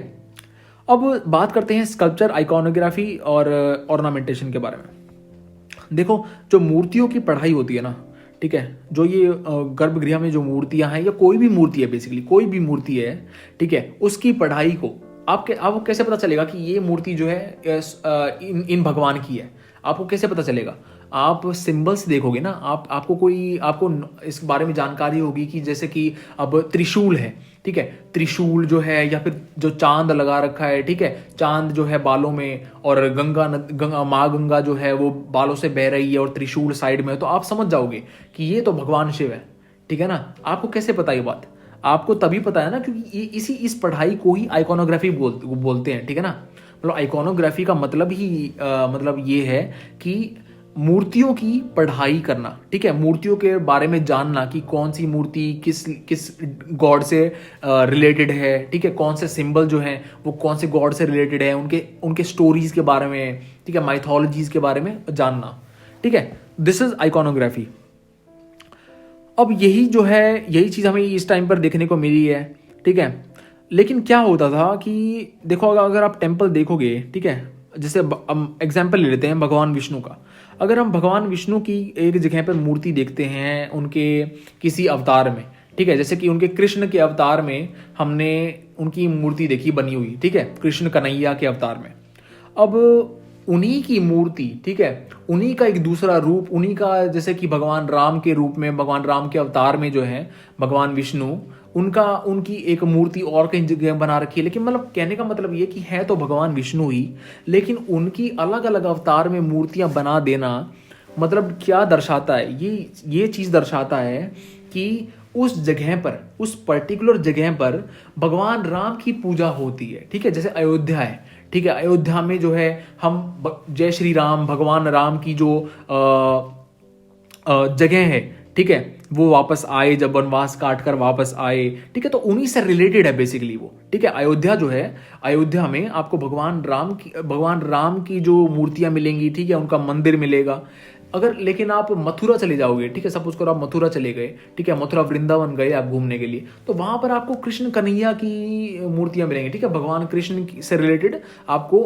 अब बात करते हैं स्कल्पचर, आइकॉनोग्राफी और ऑर्नामेंटेशन के बारे में। देखो, जो मूर्तियों की पढ़ाई होती है ना, ठीक है, जो ये गर्भगृह में जो मूर्तियां हैं या कोई भी मूर्ति है, बेसिकली कोई भी मूर्ति है, ठीक है, उसकी पढ़ाई को आपको कैसे पता चलेगा कि ये मूर्ति जो है इन भगवान की है? आपको कैसे पता चलेगा? आप सिंबल्स देखोगे ना, आपको इस बारे में जानकारी होगी कि जैसे कि अब त्रिशूल है, ठीक है, त्रिशूल जो है, या फिर जो चांद लगा रखा है, ठीक है, चांद जो है बालों में, और माँ गंगा जो है वो बालों से बह रही है और त्रिशूल साइड में है, तो आप समझ जाओगे कि ये तो भगवान शिव है, ठीक है ना। आपको कैसे पता ये बात? आपको तभी पता है ना क्योंकि इस पढ़ाई को ही आइकॉनोग्राफी बोलते हैं, ठीक है ना। मतलब आइकॉनोग्राफी का मतलब ही मतलब ये है कि मूर्तियों की पढ़ाई करना, ठीक है, मूर्तियों के बारे में जानना कि कौन सी मूर्ति किस किस गॉड से रिलेटेड है, ठीक है, कौन से सिंबल जो हैं वो कौन से गॉड से रिलेटेड है, उनके उनके स्टोरीज के बारे में, ठीक है, माइथोलॉजीज के बारे में जानना, ठीक है। This is iconography. अब यही चीज़ हमें इस टाइम पर देखने को मिली है, ठीक है। लेकिन क्या होता था कि देखो, अगर आप टेम्पल देखोगे, ठीक है, जैसे हम एग्जाम्पल ले लेते हैं भगवान विष्णु का। अगर हम भगवान विष्णु की एक जगह पर मूर्ति देखते हैं उनके किसी अवतार में, ठीक है, जैसे कि उनके कृष्ण के अवतार में हमने उनकी मूर्ति देखी बनी हुई, ठीक है, कृष्ण कन्हैया के अवतार में। अब उन्हीं की मूर्ति, ठीक है, उन्हीं का एक दूसरा रूप, उन्हीं का जैसे कि भगवान राम के रूप में, भगवान राम के अवतार में जो है भगवान विष्णु, उनकी एक मूर्ति और कहीं जगह बना रखी है। लेकिन मतलब कहने का मतलब ये कि है तो भगवान विष्णु ही, लेकिन उनकी अलग अलग अवतार में मूर्तियां बना देना मतलब क्या दर्शाता है? ये चीज दर्शाता है कि उस जगह पर, उस पर्टिकुलर जगह पर भगवान राम की पूजा होती है, ठीक है। जैसे अयोध्या है, ठीक है, अयोध्या में जो है हम जय श्री राम, भगवान राम की जो जगह है, ठीक है, वो वापस आए, जब वनवास काट कर वापस आए, ठीक है, तो उन्हीं से रिलेटेड है बेसिकली वो, ठीक है। अयोध्या जो है, अयोध्या में आपको भगवान राम की जो मूर्तियां मिलेंगी, ठीक है, उनका मंदिर मिलेगा। अगर लेकिन आप मथुरा चले जाओगे, ठीक है, सपोज करो आप मथुरा चले गए, ठीक है, मथुरा वृंदावन गए आप घूमने के लिए, तो वहां पर आपको कृष्ण कन्हैया की मूर्तियां मिलेंगी, ठीक है, भगवान कृष्ण से रिलेटेड आपको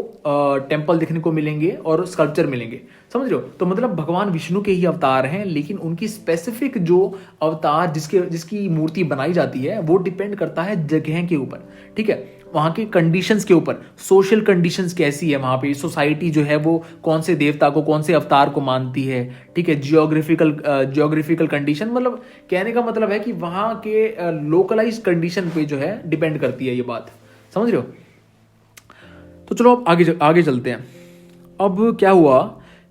टेम्पल देखने को मिलेंगे और स्कल्पचर मिलेंगे, समझ रहे हो। तो मतलब भगवान विष्णु के ही अवतार हैं, लेकिन उनकी स्पेसिफिक जो अवतार जिसकी मूर्ति बनाई जाती है वो डिपेंड करता है जगह के ऊपर, ठीक है, वहाँ के कंडीशंस के ऊपर, सोशल कंडीशंस कैसी है वहाँ पे, सोसाइटी जो है वो कौन से देवता को, कौन से अवतार को मानती है, ठीक है, जियोग्राफिकल कंडीशन, मतलब कहने का मतलब है कि वहाँ के लोकलाइज कंडीशन पे जो है डिपेंड करती है ये बात, समझ रहे हो। तो चलो अब आगे चलते हैं। अब क्या हुआ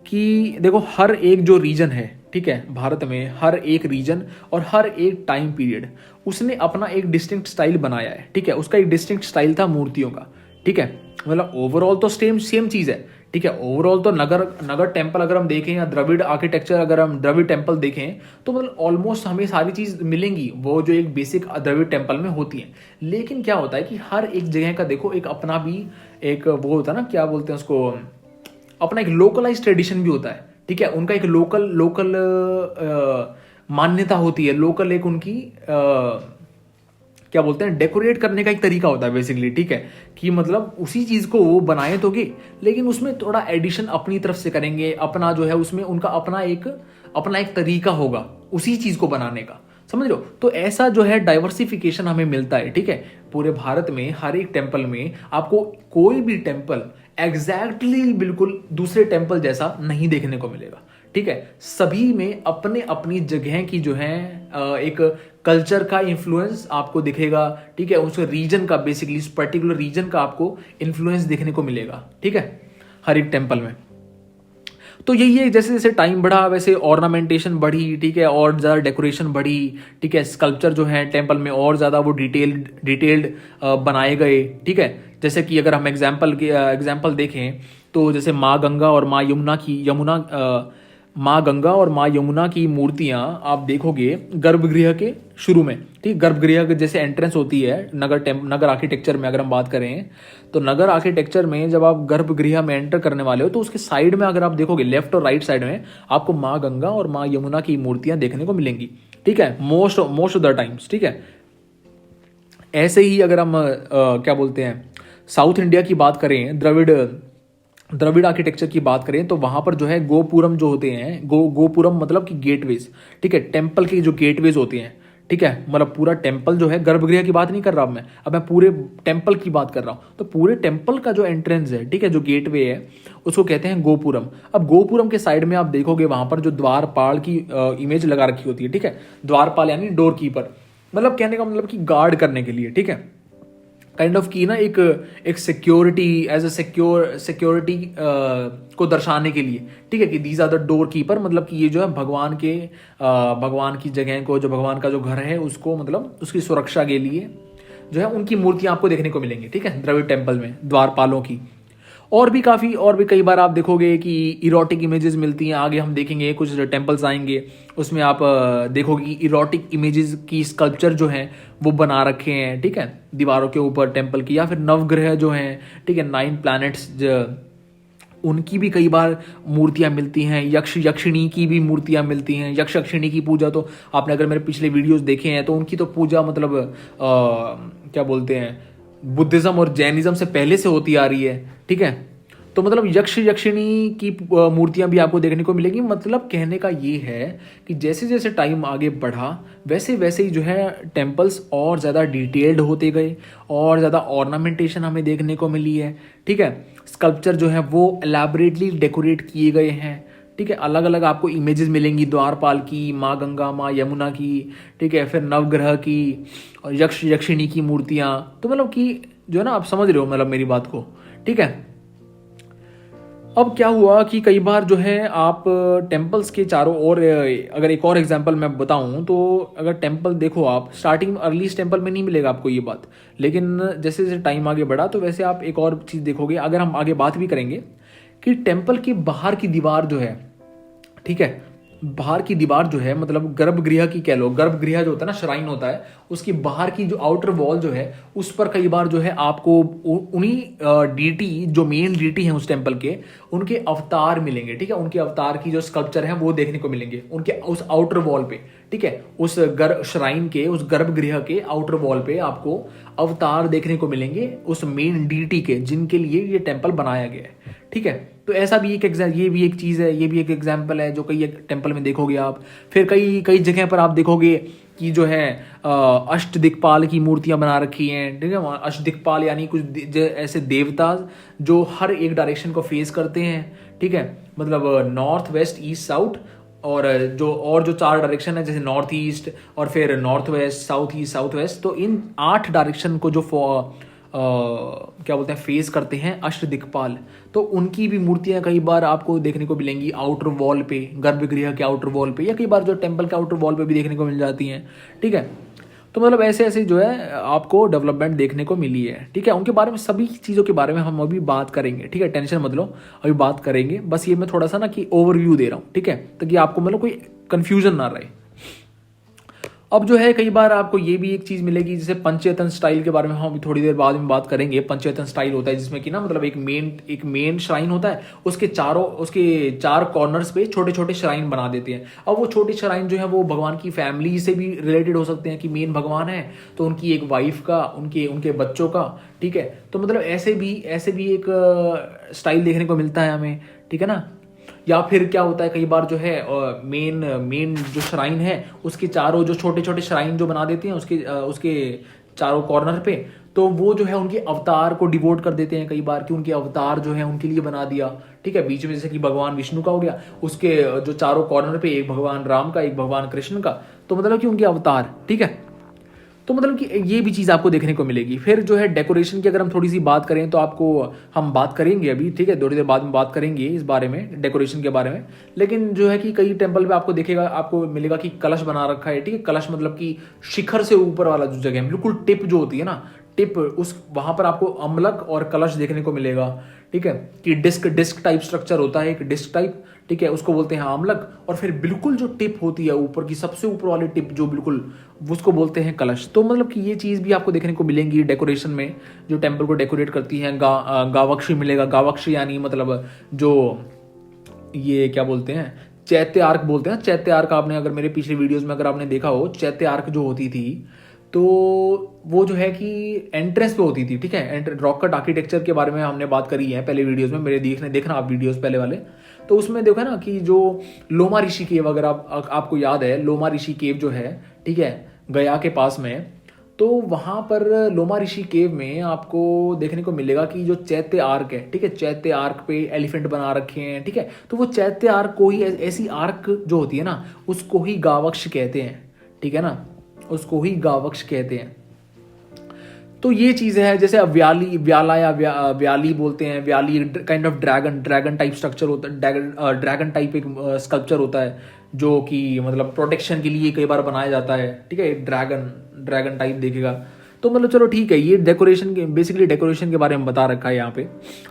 कि देखो, हर एक जो रीजन है, ठीक है, भारत में हर एक रीजन और हर एक टाइम पीरियड उसने अपना एक डिस्टिंक्ट स्टाइल बनाया है, ठीक है। उसका एक डिस्टिंक्ट स्टाइल था मूर्तियों का, ठीक है। मतलब ओवरऑल तो सेम चीज है, ठीक है। ओवरऑल तो नगर टेम्पल अगर हम देखें या द्रविड़ आर्किटेक्चर अगर हम द्रविड़ टेम्पल देखें तो मतलब ऑलमोस्ट हमें सारी चीज मिलेंगी वो जो एक बेसिक द्रविड़ टेम्पल में होती है। लेकिन क्या होता है कि हर एक जगह का देखो एक अपना भी एक वो होता है ना, क्या बोलते हैं उसको, अपना एक लोकलाइज ट्रेडिशन भी होता है, ठीक है। उनका एक लोकल मान्यता होती है, लोकल एक उनकी क्या बोलते हैं, डेकोरेट करने का एक तरीका होता है बेसिकली, ठीक है, कि मतलब उसी चीज को वो बनाए तोगे लेकिन उसमें थोड़ा एडिशन अपनी तरफ से करेंगे, अपना जो है उसमें उनका अपना एक तरीका होगा उसी चीज को बनाने का, समझ लो। तो ऐसा जो है डाइवर्सिफिकेशन हमें मिलता है, ठीक है। पूरे भारत में हर एक टेम्पल में आपको कोई भी टेम्पल एग्जैक्टली बिल्कुल दूसरे टेम्पल जैसा नहीं देखने को मिलेगा, ठीक है। सभी में अपने अपनी जगह की जो है एक कल्चर का इन्फ्लुएंस आपको दिखेगा, ठीक है। उस रीजन का, बेसिकली इस पर्टिकुलर रीजन का आपको इन्फ्लुएंस देखने को मिलेगा, ठीक है, हर एक टेम्पल में। तो यही है, जैसे जैसे टाइम बढ़ा वैसे ऑर्नामेंटेशन बढ़ी, ठीक है, और ज़्यादा डेकोरेशन बढ़ी, ठीक है। स्कल्पचर जो है टेम्पल में और ज़्यादा वो डिटेल्ड बनाए गए, ठीक है। जैसे कि अगर हम एग्जाम्पल देखें तो जैसे माँ गंगा और माँ माँ गंगा और माँ यमुना की मूर्तियां आप देखोगे गर्भगृह के शुरू में, ठीक, गर्भगृह के जैसे एंट्रेंस होती है नगर आर्किटेक्चर में अगर हम बात करें, तो नगर आर्किटेक्चर में जब आप गर्भगृह में एंटर करने वाले हो तो उसके साइड में अगर आप देखोगे लेफ्ट और राइट साइड में आपको माँ गंगा और माँ यमुना की मूर्तियां देखने को मिलेंगी, ठीक है, मोस्ट ऑफ द टाइम्स, ठीक है। ऐसे ही अगर हम क्या बोलते हैं साउथ इंडिया की बात करें, द्रविड़ आर्किटेक्चर की बात करें, तो वहां पर जो है गोपुरम जो होते हैं, गोपुरम मतलब कि गेटवेज, ठीक है, टेम्पल के जो गेटवेज होते हैं, ठीक है, मतलब पूरा टेम्पल जो है, गर्भगृह की बात नहीं कर रहा अब मैं पूरे टेम्पल की बात कर रहा हूँ। तो पूरे टेम्पल का जो एंट्रेंस है, ठीक है, जो गेटवे है उसको कहते हैं गोपुरम। अब गोपुरम के साइड में आप देखोगे वहां पर जो द्वारपाल की इमेज लगा रखी होती है, ठीक है, द्वारपाल यानी डोर कीपर, मतलब कहने का मतलब कि गार्ड करने के लिए, ठीक है, काइंड ऑफ की ना एक सिक्योरिटी, एज अ सिक्योरिटी को दर्शाने के लिए, ठीक है, कि these are the door keeper, मतलब कि ये जो है भगवान की जगह को, जो भगवान का जो घर है उसको, मतलब उसकी सुरक्षा के लिए जो है उनकी मूर्तियां आपको देखने को मिलेंगी, ठीक है, द्रविड़ टेम्पल में द्वारपालों की। और भी कई बार आप देखोगे कि इरोटिक इमेजेस मिलती हैं, आगे हम देखेंगे कुछ टेम्पल्स आएंगे उसमें आप देखोगे कि इरोटिक इमेजेस की स्कल्पचर जो हैं वो बना रखे हैं, ठीक है, दीवारों के ऊपर टेम्पल की, या फिर नवग्रह जो हैं, ठीक है, 9 प्लैनेट्स, उनकी भी कई बार मूर्तियां मिलती हैं। यक्षिणी की भी मूर्तियां मिलती हैं। यक्षिणी की पूजा तो आपने अगर मेरे पिछले वीडियोस देखे हैं तो उनकी तो पूजा मतलब क्या बोलते हैं, बुद्धिज्म और जैनिज्म से पहले से होती आ रही है, ठीक है। तो मतलब यक्षिणी की मूर्तियां भी आपको देखने को मिलेगी। मतलब कहने का ये है कि जैसे जैसे टाइम आगे बढ़ा वैसे वैसे ही जो है टेम्पल्स और ज़्यादा डिटेल्ड होते गए और ज़्यादा ऑर्नामेंटेशन हमें देखने को मिली है, ठीक है। स्कल्पचर जो है वो एलैबोरेटली डेकोरेट किए गए हैं, ठीक है। अलग अलग आपको इमेजेस मिलेंगी, द्वारपाल की, माँ गंगा, माँ यमुना की, ठीक है, फिर नवग्रह की और यक्षिणी की मूर्तियाँ। तो मतलब कि जो है ना, आप समझ रहे हो मतलब मेरी बात को, ठीक है। अब क्या हुआ कि कई बार जो है आप टेम्पल्स के चारों ओर, अगर एक और एग्जांपल मैं बताऊं तो अगर टेम्पल देखो आप, स्टार्टिंग अर्ली टेम्पल में नहीं मिलेगा आपको ये बात, लेकिन जैसे जैसे टाइम आगे बढ़ा तो वैसे आप एक और चीज़ देखोगे। अगर हम आगे बात भी करेंगे कि टेम्पल की बाहर की दीवार जो है, ठीक है, बाहर की दीवार जो है मतलब गर्भगृह की कह लो, गर्भगृह जो होता है ना, श्राइन होता है, उसकी बाहर की जो आउटर वॉल जो है उस पर कई बार जो है आपको उन्हीं डीटी, जो मेन डीटी है उस टेम्पल के, उनके अवतार मिलेंगे, ठीक है। उनके अवतार की जो स्कल्पचर है वो देखने को मिलेंगे उनके उस आउटर वॉल पे, ठीक है। उस श्राइन के, उस गर्भगृह के आउटर वॉल पे आपको अवतार देखने को मिलेंगे उस मेन डीटी के, जिनके लिए ये टेम्पल बनाया गया है, ठीक है। तो ऐसा भी ये भी एक चीज़ है, ये भी एक एग्जाम्पल है जो कई एक टेम्पल में देखोगे आप। फिर कई कई जगह पर आप देखोगे कि जो है अष्टदिक्पाल की मूर्तियां बना रखी हैं, ठीक है। अष्टदिक्पाल यानी कुछ ऐसे देवता जो हर एक डायरेक्शन को फेस करते हैं, ठीक है, मतलब नॉर्थ, वेस्ट, ईस्ट, साउथ, और जो 4 डायरेक्शन है जैसे नॉर्थ ईस्ट और फिर north west, south east, south west, तो इन 8 डायरेक्शन को जो क्या बोलते हैं फेस करते हैं अष्टदिक्पाल, तो उनकी भी मूर्तियां कई बार आपको देखने को मिलेंगी आउटर वॉल पे, गर्भगृह के आउटर वॉल पे, या कई बार जो टेम्पल के आउटर वॉल पे भी देखने को मिल जाती हैं, ठीक है। तो मतलब ऐसे ऐसे जो है आपको डेवलपमेंट देखने को मिली है, ठीक है। उनके बारे में, सभी चीज़ों के बारे में हम अभी बात करेंगे, ठीक है, टेंशन मत लो, अभी बात करेंगे। बस ये मैं थोड़ा सा ना कि ओवरव्यू दे रहा हूँ, ठीक है, ताकि आपको मतलब कोई कंफ्यूजन ना रहे। अब जो है कई बार आपको ये भी एक चीज़ मिलेगी, जैसे पंचेतन स्टाइल के बारे में हम थोड़ी देर बाद में बात करेंगे। पंचेतन स्टाइल होता है जिसमें कि ना मतलब एक मेन श्राइन होता है, उसके 4 कॉर्नर्स पे छोटे छोटे श्राइन बना देते हैं। अब वो छोटे श्राइन जो है वो भगवान की फैमिली से भी रिलेटेड हो सकते हैं, कि मेन भगवान है तो उनकी एक वाइफ का, उनके बच्चों का, ठीक है। तो मतलब ऐसे भी एक स्टाइल देखने को मिलता है हमें, ठीक है ना। या फिर क्या होता है कई बार जो है मेन जो श्राइन है उसके चारों जो छोटे छोटे श्राइन जो बना देते हैं उसके चारों कॉर्नर पे, तो वो जो है उनके अवतार को डिवोट कर देते हैं कई बार, कि उनके अवतार जो है उनके लिए बना दिया, ठीक है। बीच में जैसे कि भगवान विष्णु का हो गया, उसके जो चारों कॉर्नर पे एक भगवान राम का, एक भगवान कृष्ण का, तो मतलब कि उनके अवतार, ठीक है। तो मतलब कि ये भी चीज़ आपको देखने को मिलेगी। फिर जो है डेकोरेशन की अगर हम थोड़ी सी बात करें तो आपको, हम बात करेंगे अभी, ठीक है, थोड़ी देर बाद में बात करेंगे इस बारे में, डेकोरेशन के बारे में। लेकिन जो है कि कई टेम्पल पे आपको मिलेगा कि कलश बना रखा है, ठीक है। कलश मतलब कि शिखर से ऊपर वाला जो जगह है, बिल्कुल टिप जो होती है ना, टिप उस वहां पर आपको अम्लक और कलश देखने को मिलेगा, ठीक है, कि डिस्क डिस्क टाइप स्ट्रक्चर होता है, एक डिस्क टाइप, ठीक है, उसको बोलते हैं आम्लक। और फिर बिल्कुल जो टिप होती है ऊपर की, सबसे ऊपर वाली टिप जो बिल्कुल, उसको बोलते हैं कलश। तो मतलब कि ये चीज़ भी आपको देखने को मिलेंगी डेकोरेशन में, जो टेम्पल को डेकोरेट करती हैं। गावक्षी मिलेगा, गावक्षी यानी मतलब जो ये क्या बोलते हैं, चैत्य आर्क बोलते हैं। चैत्य आर्क आपने अगर मेरे पिछले वीडियोस में अगर आपने देखा हो, चैत्य आर्क जो होती थी, तो वो जो है कि एंट्रेंस पे होती थी, ठीक है। रॉक कट आर्किटेक्चर के बारे में हमने बात करी है पहले वीडियोस में, मेरे देखना आप वीडियोस पहले वाले। तो उसमें देखो ना कि जो लोमा ऋषि केव, अगर आपको याद है, लोमा ऋषि केव जो है, ठीक है, गया के पास में, तो वहां पर लोमा ऋषि केव में आपको देखने को मिलेगा कि जो चैत्य आर्क है, ठीक है, चैत्य आर्क पे एलिफेंट बना रखे हैं, ठीक है। तो वो चैत्य आर्क को ही, ऐसी आर्क जो होती है ना, उसको ही गावक्ष कहते हैं, ठीक है ना, उसको ही गावक्ष कहते हैं। तो ये चीज़ है। जैसे अब व्याला या व्याली बोलते हैं, व्याली kind of dragon type structure होता है, ड्रैगन टाइप एक स्कल्पचर होता है, जो कि मतलब प्रोटेक्शन के लिए कई बार बनाया जाता है, ठीक है, ड्रैगन टाइप देखेगा। तो मतलब चलो ठीक है, ये डेकोरेशन के, बेसिकली डेकोरेशन के बारे में बता रखा है यहाँ पे,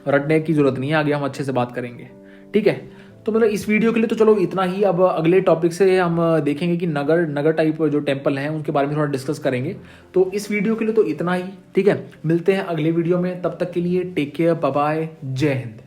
रटने की जरूरत नहीं है, आगे हम अच्छे से बात करेंगे, ठीक है। तो मतलब इस वीडियो के लिए तो चलो इतना ही। अब अगले टॉपिक से हम देखेंगे कि नगर टाइप जो टेम्पल हैं उनके बारे में थोड़ा डिस्कस करेंगे। तो इस वीडियो के लिए तो इतना ही, ठीक है। मिलते हैं अगले वीडियो में, तब तक के लिए टेक केयर, बाय बाय, जय हिंद।